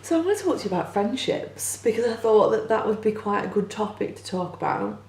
So I want to talk to you about friendships because I thought that that would be quite a good topic to talk about.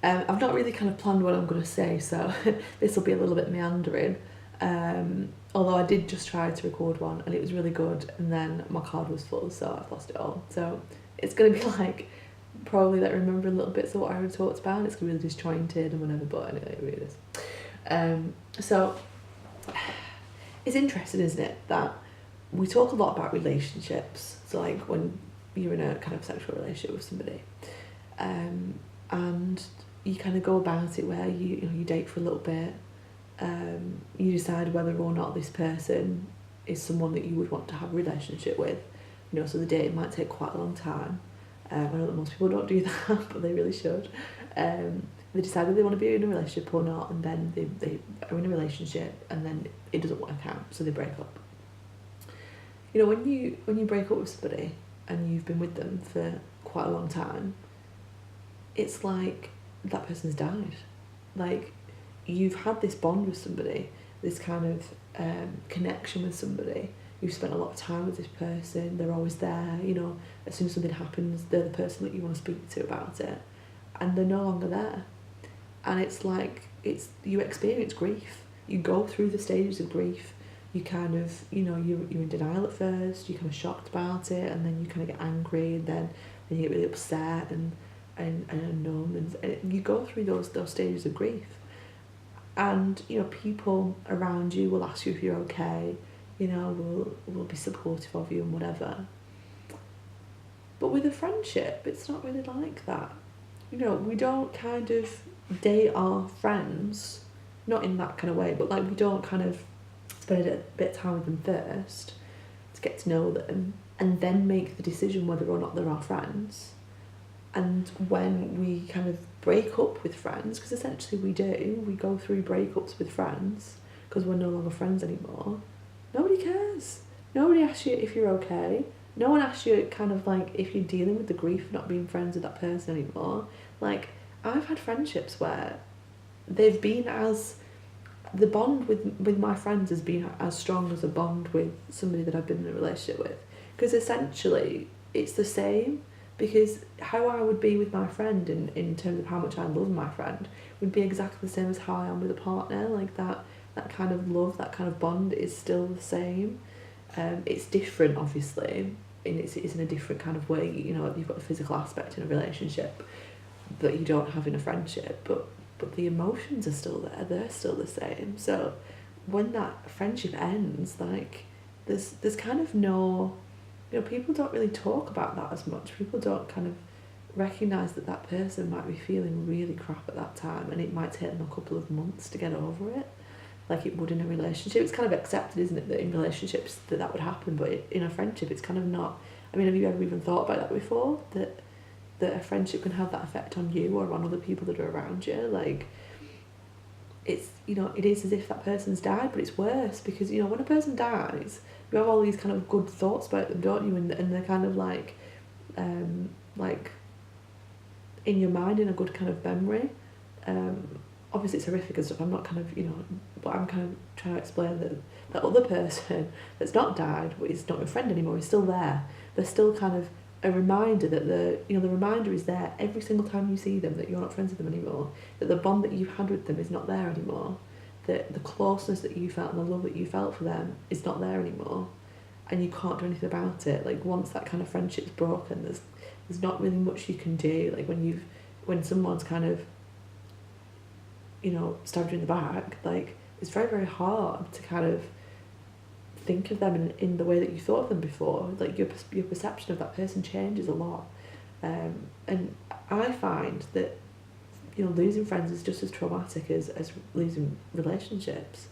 I've not really kind of planned what I'm going to say, so this will be a little bit meandering. Although I did just try to record one and it was really good, and then my card was full, so I've lost it all. So it's going to be like probably like remembering little bits of what I already talked about. It's going to be really disjointed and whatever, but anyway, it really is. So it's interesting, isn't it, that we talk a lot about relationships. So like when you're in a kind of sexual relationship with somebody, and you kind of go about it where you date for a little bit, you decide whether or not this person is someone that you would want to have a relationship with. So the dating might take quite a long time. I know that most people don't do that, but they really should. They decide whether they want to be in a relationship or not, and then they are in a relationship, and then it doesn't work out, so they break up. When you break up with somebody and you've been with them for quite a long time, it's like that person's died. Like, you've had this bond with somebody, this kind of connection with somebody. You've spent a lot of time with this person. They're always there. As soon as something happens, they're the person that you want to speak to about it, and they're no longer there. And it's like you experience grief. You go through the stages of grief. You kind of, you're in denial at first. You're kind of shocked about it, and then you kind of get angry, and then you get really upset and numb, and you go through those stages of grief. And people around you will ask you if you're okay. Will be supportive of you and whatever. But with a friendship, it's not really like that. We don't kind of date our friends, not in that kind of way, but like we don't kind of spend a bit of time with them first to get to know them, and then make the decision whether or not they're our friends. And when we kind of break up with friends, because essentially we go through breakups with friends because we're no longer friends anymore, nobody cares. Nobody asks you if you're okay. No one asks you kind of like if you're dealing with the grief of not being friends with that person anymore. Like, I've had friendships where they've been the bond with my friends has been as strong as a bond with somebody that I've been in a relationship with. Because essentially it's the same, because how I would be with my friend in terms of how much I love my friend would be exactly the same as how I am with a partner. Like that kind of love, that kind of bond is still the same. It's different, obviously, and it's in a different kind of way. You've got the physical aspect in a relationship that you don't have in a friendship, but the emotions are still there. They're still the same. So when that friendship ends, like there's kind of no, people don't really talk about that as much. People don't kind of recognise that person might be feeling really crap at that time, and it might take them a couple of months to get over it, like it would in a relationship. It's kind of accepted, isn't it, that in relationships that would happen, but in a friendship it's kind of not. I mean, have you ever even thought about that before, that a friendship can have that effect on you or on other people that are around you? Like, it's, it is as if that person's died, but it's worse because, when a person dies, you have all these kind of good thoughts about them, don't you? And they're kind of like in your mind, in a good kind of memory. Obviously it's horrific and stuff. I'm not kind of, but I'm kind of trying to explain that other person that's not died, but is not your friend anymore, is still there. They're still kind of a reminder that the reminder is there every single time you see them, that you're not friends with them anymore, that the bond that you've had with them is not there anymore, that the closeness that you felt and the love that you felt for them is not there anymore, and you can't do anything about it. Like, once that kind of friendship's broken, there's not really much you can do. Like, when someone's kind of stabbed you in the back, like, it's very, very hard to kind of think of them in the way that you thought of them before. Like, your perception of that person changes a lot, and I find that losing friends is just as traumatic as losing relationships,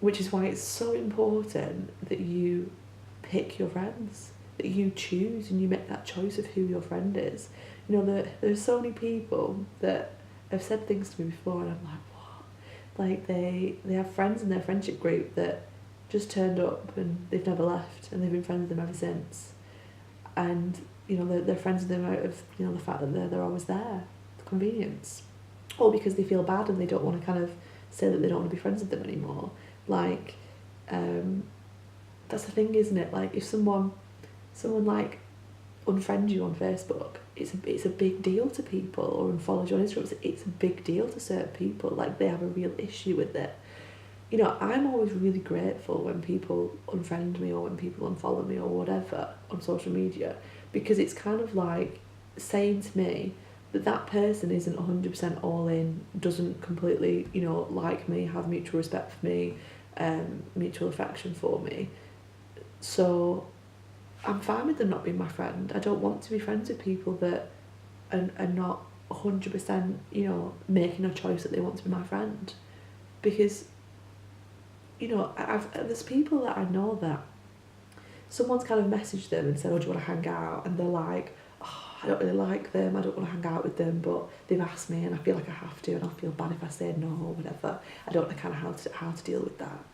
which is why it's so important that you pick your friends, that you choose and you make that choice of who your friend is. There's so many people that have said things to me before, and I'm like, what? Like, they have friends in their friendship group that just turned up and they've never left, and they've been friends with them ever since. And they're friends with them out of the fact that they're always there, the convenience, or because they feel bad and they don't want to kind of say that they don't want to be friends with them anymore. Like, that's the thing, isn't it? Like if someone like unfriends you on Facebook, it's a big deal to people, or unfollows you on Instagram, it's a big deal to certain people. Like they have a real issue with it. You know, I'm always really grateful when people unfriend me or when people unfollow me or whatever on social media, because it's kind of like saying to me that that person isn't 100% all in, doesn't completely, you know, like me, have mutual respect for me, mutual affection for me. So I'm fine with them not being my friend. I don't want to be friends with people that are not 100%, you know, making a choice that they want to be my friend. Because, you know, there's people that I know that someone's kind of messaged them and said, oh, do you want to hang out? And they're like, oh, I don't really like them, I don't want to hang out with them, but they've asked me and I feel like I have to, and I'll feel bad if I say no or whatever. I don't know kind of how to deal with that.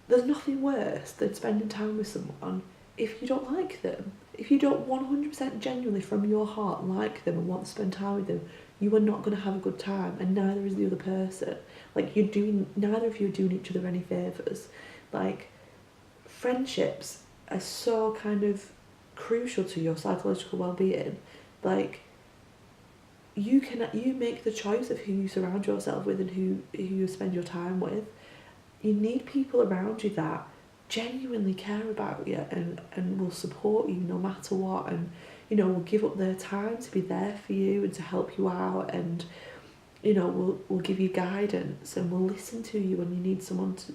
There's nothing worse than spending time with someone if you don't like them. If you don't 100% genuinely from your heart like them and want to spend time with them, you are not going to have a good time, and neither is the other person. Like neither of you are doing each other any favours. Like friendships are so kind of crucial to your psychological well-being. Like you make the choice of who you surround yourself with and who you spend your time with. You need people around you that genuinely care about you and will support you no matter what, and you know, will give up their time to be there for you and to help you out, and you know, will give you guidance and will listen to you when you need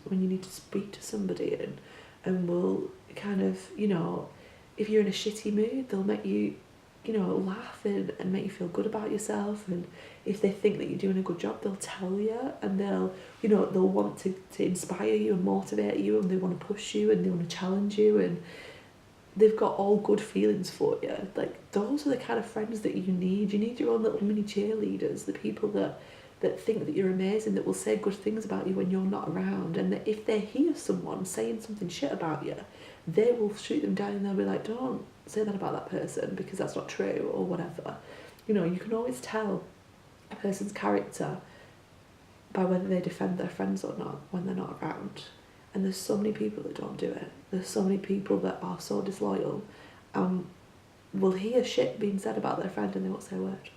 when you need to speak to somebody, and will kind of, you know, if you're in a shitty mood, they'll make you, you know, laugh and make you feel good about yourself. And if they think that you're doing a good job, they'll tell you, and they'll want to inspire you and motivate you, and they want to push you and they want to challenge you, and they've got all good feelings for you. Like those are the kind of friends that you need. You need your own little mini cheerleaders, the people that think that you're amazing, that will say good things about you when you're not around, and that if they hear someone saying something shit about you, they will shoot them down and they'll be like, don't say that about that person because that's not true, or whatever. You know, you can always tell a person's character by whether they defend their friends or not when they're not around. And there's so many people that don't do it. There's so many people that are so disloyal and will hear shit being said about their friend and they won't say a word,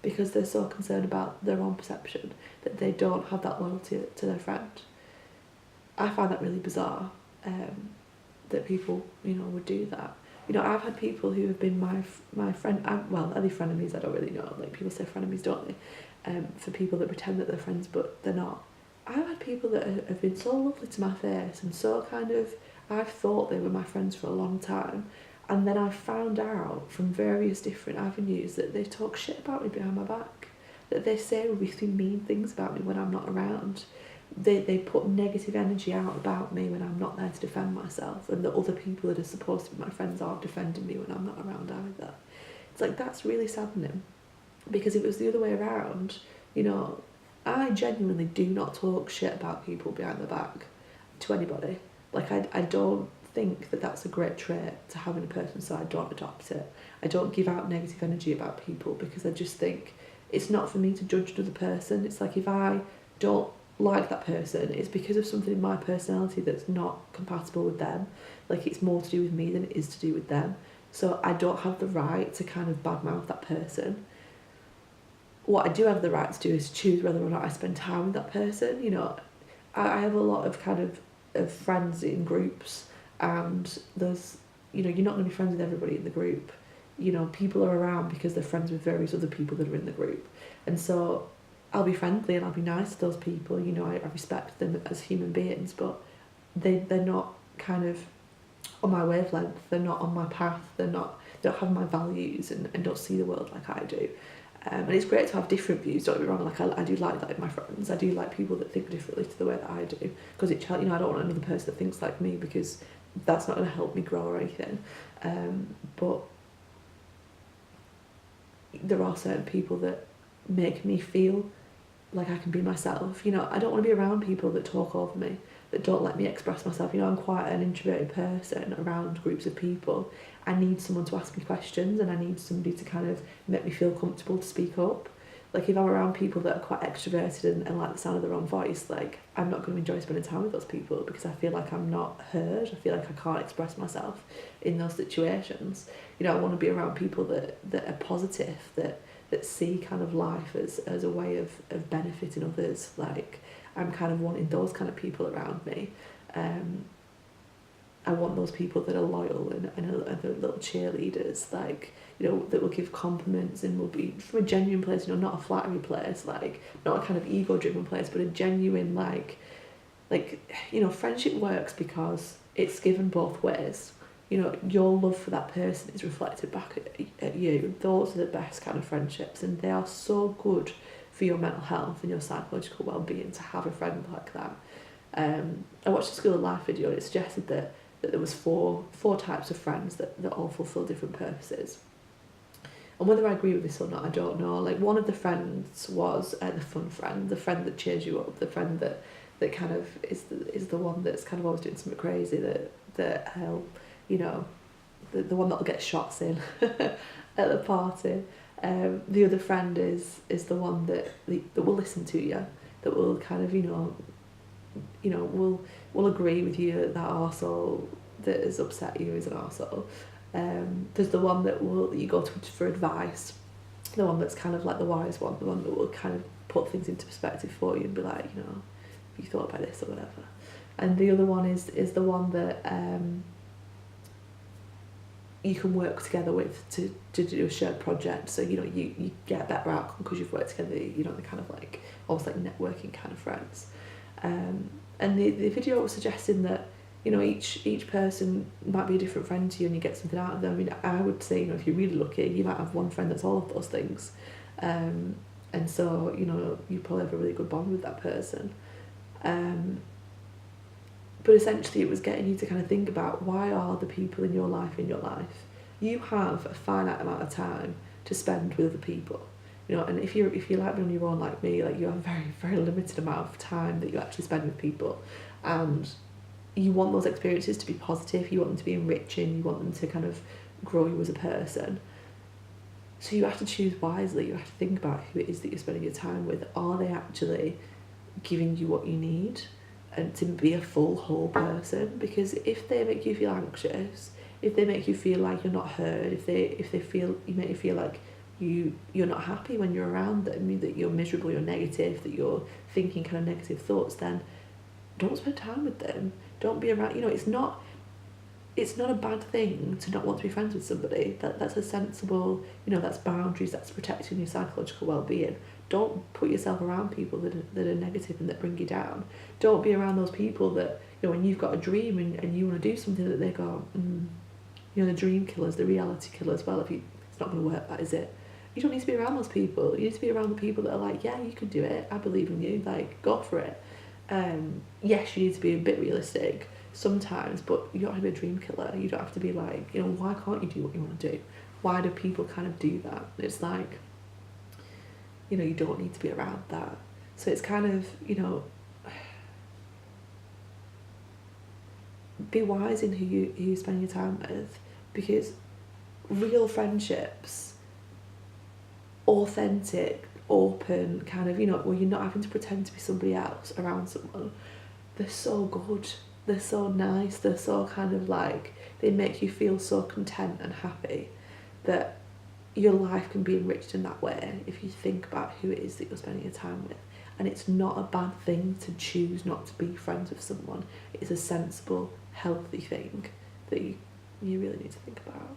because they're so concerned about their own perception that they don't have that loyalty to their friend. I find that really bizarre, that people, you know, would do that. You know, I've had people who have been my friend, well, are they frenemies? I don't really know. Like, people say frenemies, don't they? For people that pretend that they're friends but they're not. I've had people that have been so lovely to my face and so kind of, I've thought they were my friends for a long time, and then I found out from various different avenues that they talk shit about me behind my back, that they say really mean things about me when I'm not around. They put negative energy out about me when I'm not there to defend myself, and the other people that are supposed to be my friends aren't defending me when I'm not around either. It's like, that's really saddening, because if it was the other way around, you know, I genuinely do not talk shit about people behind their back to anybody. Like, I don't think that that's a great trait to have in a person, so I don't adopt it. I don't give out negative energy about people, because I just think it's not for me to judge another person. It's like, if I don't like that person, it's because of something in my personality that's not compatible with them. Like, it's more to do with me than it is to do with them. So I don't have the right to kind of badmouth that person. What I do have the right to do is choose whether or not I spend time with that person. You know, I have a lot of kind of friends in groups, and there's, you know, you're not going to be friends with everybody in the group. You know, people are around because they're friends with various other people that are in the group, and so I'll be friendly and I'll be nice to those people. You know, I respect them as human beings, but they're not kind of on my wavelength. They're not on my path. They don't have my values and don't see the world like I do. And it's great to have different views, don't get me wrong. Like, I do like that in my friends. I do like people that think differently to the way that I do, because you know, I don't want another person that thinks like me, because that's not going to help me grow or anything. But there are certain people that make me feel like I can be myself. You know, I don't want to be around people that talk over me, that don't let me express myself. You know, I'm quite an introverted person around groups of people. I need someone to ask me questions, and I need somebody to kind of make me feel comfortable to speak up. Like if I'm around people that are quite extroverted and like the sound of their own voice, like I'm not going to enjoy spending time with those people because I feel like I'm not heard. I feel like I can't express myself in those situations. You know, I want to be around people that are positive, that see kind of life as a way of benefiting others. Like I'm kind of wanting those kind of people around me. I want those people that are loyal and are little cheerleaders, like, you know, that will give compliments and will be from a genuine place, you know, not a flattery place, like, not a kind of ego-driven place, but a genuine, like, you know, friendship works because it's given both ways. You know, your love for that person is reflected back at you. Those are the best kind of friendships, and they are so good for your mental health and your psychological well-being to have a friend like that. I watched a School of Life video and it suggested that there was four types of friends that all fulfil different purposes. And whether I agree with this or not, I don't know. Like one of the friends was the fun friend, the friend that cheers you up, the friend that kind of is the one that's kind of always doing something crazy, that you know, the one that'll get shots in at the party. The other friend is the one that will listen to you, that will kind of, you know, will agree with you that arsehole that has upset you is an arsehole. There's the one that you go to for advice, the one that's kind of like the wise one, the one that will kind of put things into perspective for you and be like, you know, have you thought about this or whatever. And the other one is the one that you can work together with to do a shared project, so you know you get a better outcome because you've worked together. You know, the kind of like almost like networking kind of friends. And the video was suggesting that, you know, each person might be a different friend to you and you get something out of them. I mean, I would say, you know, if you're really lucky, you might have one friend that's all of those things. And so, you know, you probably have a really good bond with that person. But essentially it was getting you to kind of think about, why are the people in your life? You have a finite amount of time to spend with other people. You know, and if you're like me on your own like me, like you have a very, very limited amount of time that you actually spend with people, and you want those experiences to be positive, you want them to be enriching, you want them to kind of grow you as a person. So you have to choose wisely, you have to think about who it is that you're spending your time with. Are they actually giving you what you need and to be a full, whole person? Because if they make you feel anxious, if they make you feel like you're not heard, if they make you feel like you're not happy when you're around them, that you're miserable, you're negative, that you're thinking kind of negative thoughts, then don't spend time with them. Don't be around, you know, it's not a bad thing to not want to be friends with somebody. That's a sensible, you know, that's boundaries, that's protecting your psychological well-being. Don't put yourself around people that are negative and that bring you down. Don't be around those people that, you know, when you've got a dream and you want to do something, that they go, you know, the dream killers, the reality killers. Well, it's not going to work, that is it. You don't need to be around those people. You need to be around the people that are like, yeah, you can do it, I believe in you, like, go for it. Yes, you need to be a bit realistic sometimes, but you don't have to be a dream killer. You don't have to be like, you know, why can't you do what you want to do? Why do people kind of do that? It's like, you know, you don't need to be around that. So it's kind of, you know, be wise in who you spend your time with, because real friendships, authentic, open, kind of, you know, where you're not having to pretend to be somebody else around someone, they're so good, they're so nice, they're so kind of like, they make you feel so content and happy that your life can be enriched in that way if you think about who it is that you're spending your time with. And it's not a bad thing to choose not to be friends with someone. It's a sensible, healthy thing that you really need to think about.